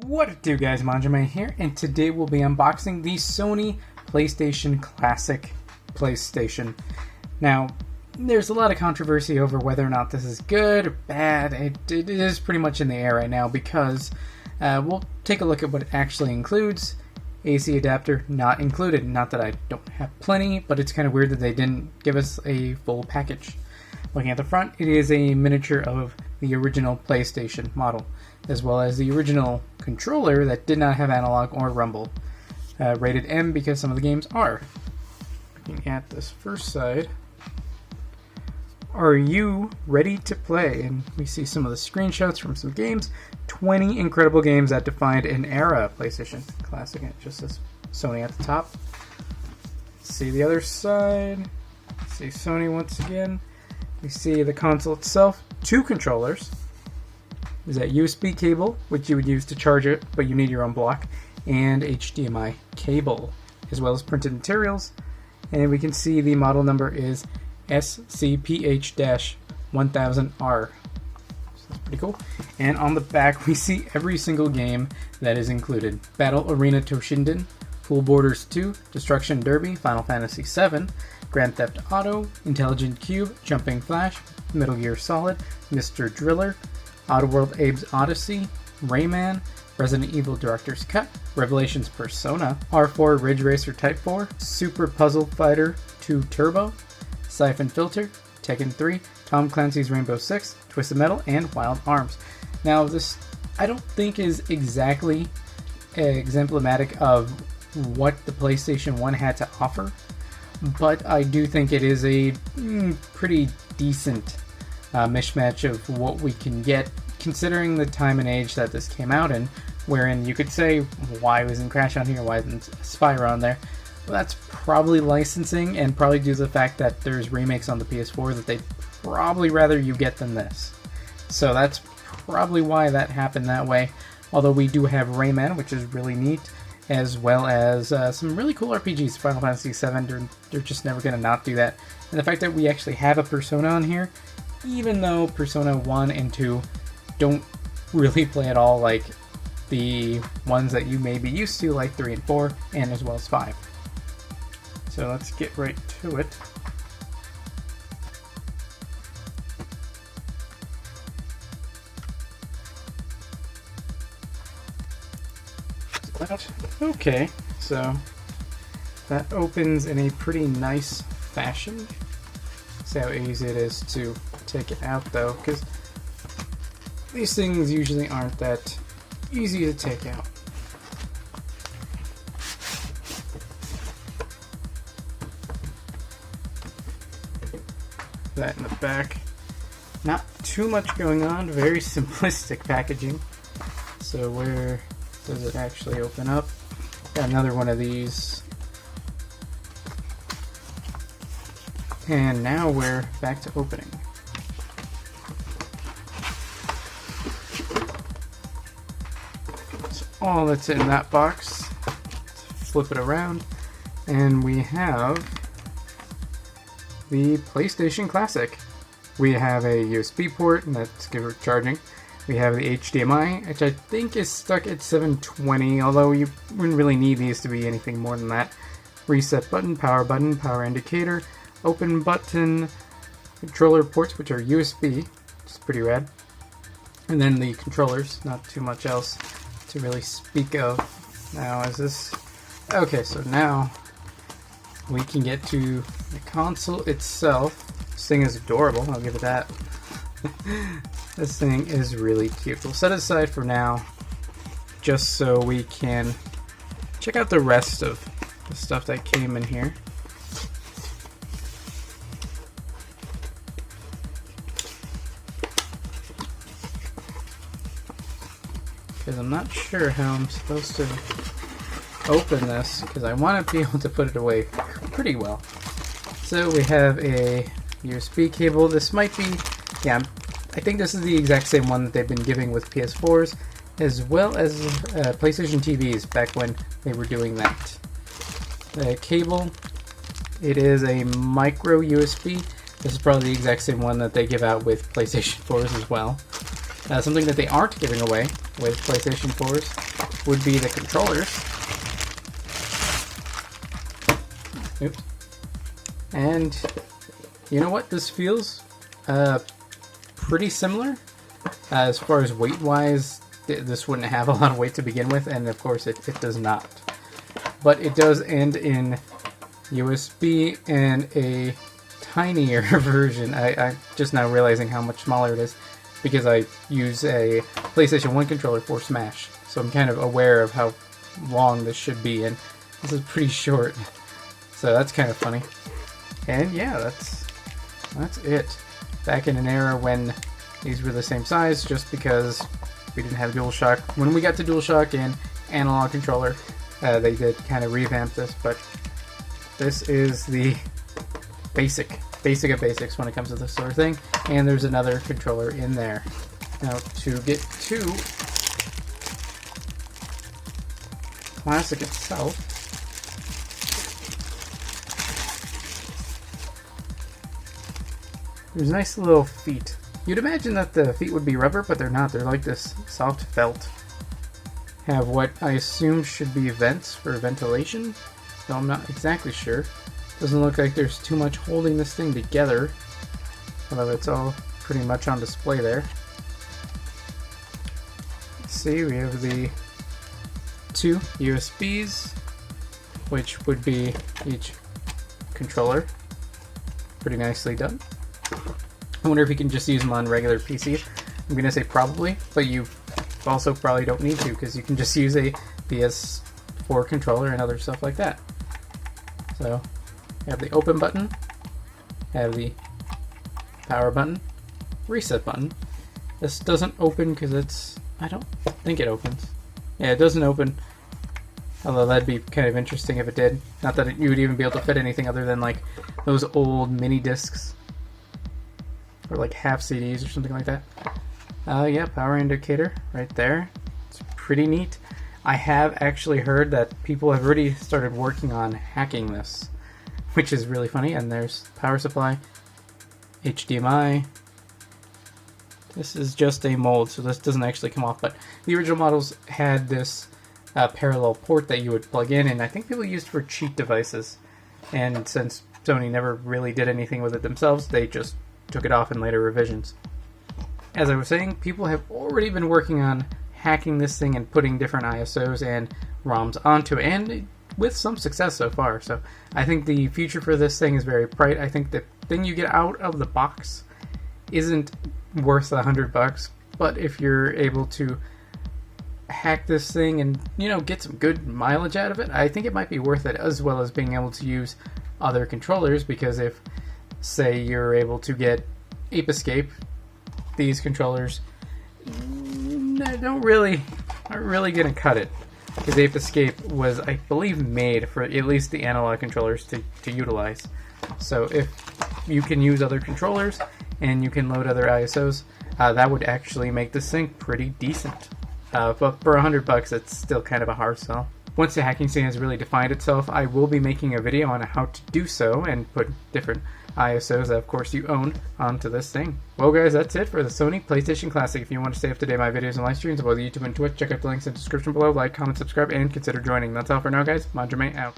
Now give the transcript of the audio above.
What it do, guys? Manjoume here, and today we'll be unboxing the Sony PlayStation Classic PlayStation. Now, there's a lot of controversy over whether or not this is good or bad. It is pretty much in the air right now because we'll take a look at what it actually includes. AC adapter not included. Not that I don't have plenty, but it's kind of weird that they didn't give us a full package. Looking at the front, it is a miniature of the original PlayStation model, as well as the original controller that did not have analog or rumble. Rated M because some of the games are. Looking at this first side, are you ready to play? And we see some of the screenshots from some games. 20 incredible games that defined an era. PlayStation Classic, and it just says Sony at the top. See the other side. See Sony once again. We see the console itself. 2 controllers. There's that USB cable, which you would use to charge it, but you need your own block, and HDMI cable, as well as printed materials. And we can see the model number is SCPH-1000R. So that's pretty cool. And on the back, we see every single game that is included. Battle Arena Toshinden, Pool Borders 2, Destruction Derby, Final Fantasy VII, Grand Theft Auto, Intelligent Cube, Jumping Flash, Metal Gear Solid, Mr. Driller, Oddworld Abe's Odyssey, Rayman, Resident Evil Director's Cut, Revelations Persona, R4 Ridge Racer Type 4, Super Puzzle Fighter 2 Turbo, Siphon Filter, Tekken 3, Tom Clancy's Rainbow Six, Twisted Metal, and Wild Arms. Now this, I don't think, is exactly exemplematic of what the PlayStation 1 had to offer, but I do think it is a pretty decent mishmash of what we can get, considering the time and age that this came out in, wherein you could say, why wasn't Crash on here, why isn't Spyro on there? Well, that's probably licensing, and probably due to the fact that there's remakes on the PS4 that they'd probably rather you get than this. So that's probably why that happened that way. Although we do have Rayman, which is really neat, as well as some really cool RPGs. Final Fantasy VII, they're just never going to not do that. And the fact that we actually have a Persona on here, even though Persona 1 and 2 don't really play at all like the ones that you may be used to, like 3 and 4, and as well as 5. So let's get right to it. Okay, so that opens in a pretty nice fashion. See how easy it is to take it out, though, because these things usually aren't that easy to take out. That in the back. Not too much going on, very simplistic packaging. So where does it actually open up? Got another one of these. And now we're back to opening. That's all that's in that box. Let's flip it around, and we have the PlayStation Classic. We have a USB port, and that's good for charging. We have the HDMI, which I think is stuck at 720, although you wouldn't really need these to be anything more than that. Reset button, power indicator, open button, controller ports, which are USB, which is pretty rad. And then the controllers, not too much else to really speak of. Now is this... Okay, so now we can get to the console itself. This thing is adorable, I'll give it that. This thing is really cute. We'll set it aside for now, just so we can check out the rest of the stuff that came in here. Because I'm not sure how I'm supposed to open this, because I want to be able to put it away pretty well. So we have a USB cable. This might be, yeah, I think this is the exact same one that they've been giving with PS4s, as well as PlayStation TVs back when they were doing that. The cable, it is a micro USB. This is probably the exact same one that they give out with PlayStation 4s as well. Something that they aren't giving away with PlayStation 4s would be the controllers. Oops. And you know what? This feels pretty similar. As far as weight-wise, this wouldn't have a lot of weight to begin with, and of course it does not. But it does end in USB and a tinier version. I'm just now realizing how much smaller it is because I use a PlayStation 1 controller for Smash. So I'm kind of aware of how long this should be, and this is pretty short. So that's kind of funny. And yeah, that's it. Back in an era when these were the same size, just because we didn't have DualShock. When we got to DualShock and analog controller, they did kind of revamp this, but this is the basic of basics when it comes to this sort of thing. And there's another controller in there. Now, to get to Classic itself, there's nice little feet. You'd imagine that the feet would be rubber, but they're not. They're like this soft felt. Have what I assume should be vents for ventilation, though I'm not exactly sure. Doesn't look like there's too much holding this thing together, although it's all pretty much on display there. Let's see, we have the 2 USBs, which would be each controller. Pretty nicely done. I wonder if you can just use them on regular PC. I'm going to say probably, but you also probably don't need to because you can just use a PS4 controller and other stuff like that. So, you have the open button, have the power button, reset button. This doesn't open because I don't think it opens. Yeah, it doesn't open. Although that'd be kind of interesting if it did. Not that you would even be able to fit anything other than like those old mini discs. Or like half CDs or something like that. Yeah, power indicator right there. It's pretty neat. I have actually heard that people have already started working on hacking this, which is really funny. And there's power supply, HDMI. This is just a mold, so this doesn't actually come off. But the original models had this parallel port that you would plug in, and I think people used for cheat devices. And since Sony never really did anything with it themselves, they just took it off in later revisions. As I was saying, people have already been working on hacking this thing and putting different ISOs and ROMs onto it, and with some success so far. So I think the future for this thing is very bright. I think the thing you get out of the box isn't worth $100, but if you're able to hack this thing and, you know, get some good mileage out of it, I think it might be worth it, as well as being able to use other controllers, because if, say, you're able to get Ape Escape, these controllers aren't really gonna cut it, because Ape Escape was, I believe, made for at least the analog controllers to utilize. So if you can use other controllers and you can load other ISOs, that would actually make this thing pretty decent. But for $100, it's still kind of a hard sell. Once the hacking scene has really defined itself, I will be making a video on how to do so and put different ISOs that, of course, you own onto this thing. Well, guys, that's it for the Sony PlayStation Classic. If you want to stay up to date with my videos and live streams on both YouTube and Twitch, check out the links in the description below. Like, comment, subscribe, and consider joining. That's all for now, guys. Manjoume out.